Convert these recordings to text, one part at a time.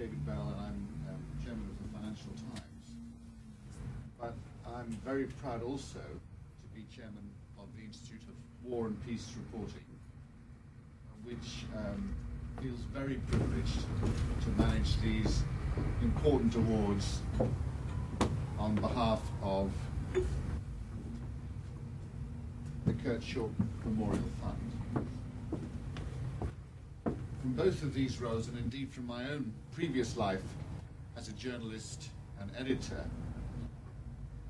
David Bell, and I'm chairman of the Financial Times. But I'm very proud also to be chairman of the Institute of War and Peace Reporting, which feels very privileged to manage these important awards on behalf of the Kurt Schork Memorial Fund. From both of these roles, and indeed from my own previous life as a journalist and editor,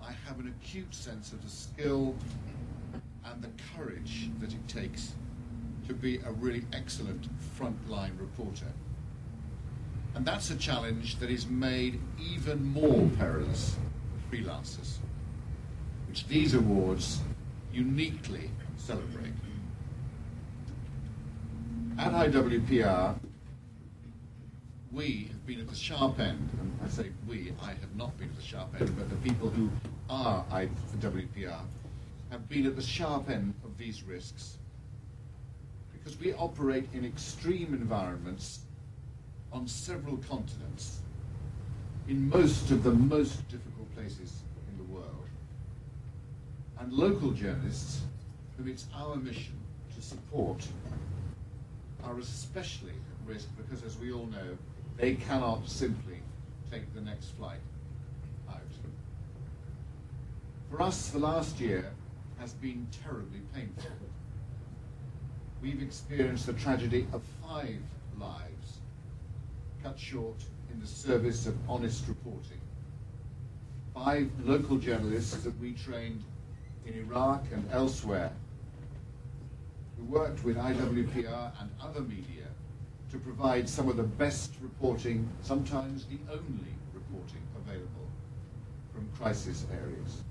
I have an acute sense of the skill and the courage that it takes to be a really excellent frontline reporter. And that's a challenge that is made even more perilous for freelancers, which these awards uniquely celebrate. At IWPR, we have been at the sharp end, and I say we, I have not been at the sharp end, but the people who are IWPR have been at the sharp end of these risks, because we operate in extreme environments on several continents, in most of the most difficult places in the world. And local journalists, whom it's our mission to support, are especially at risk because, as we all know, they cannot simply take the next flight out. For us, the last year has been terribly painful. We've experienced the tragedy of 5 lives cut short in the service of honest reporting. 5 local journalists that we trained in Iraq and elsewhere, who worked with IWPR and other media to provide some of the best reporting, sometimes the only reporting available from crisis areas.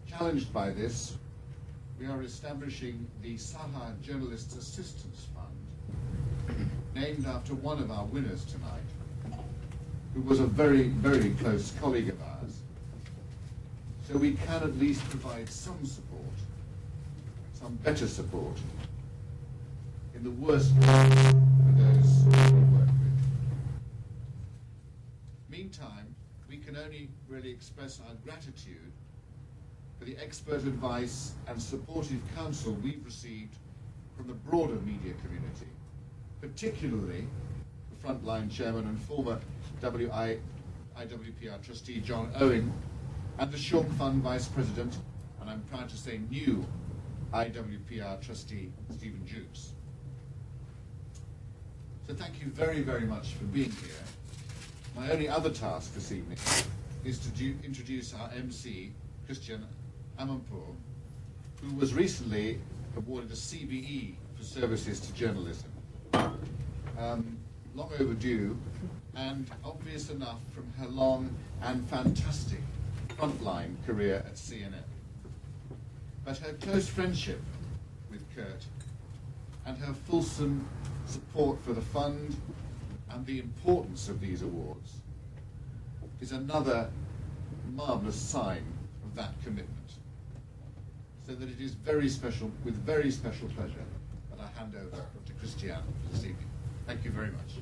Challenged by this, we are establishing the Saha Journalists Assistance Fund, named after one of our winners tonight, who was a very, very close colleague of ours, so we can at least provide some support, some better support, in the worst cases for those we work with. Meantime, we can only really express our gratitude for the expert advice and supportive counsel we've received from the broader media community, particularly the Frontline chairman and former IWPR trustee John Owen, and the Schork Fund vice president, and I'm proud to say new IWPR trustee Stephen Jukes. So thank you very, very much for being here. My only other task this evening is to introduce our MC, Christian Amanpour, who was recently awarded a CBE for services to journalism. Long overdue, and obvious enough from her long and fantastic frontline career at CNN. But her close friendship with Kurt and her fulsome support for the fund and the importance of these awards is another marvellous sign of that commitment. So that it is very special, with very special pleasure, that I hand over to Christiane this evening. Thank you very much.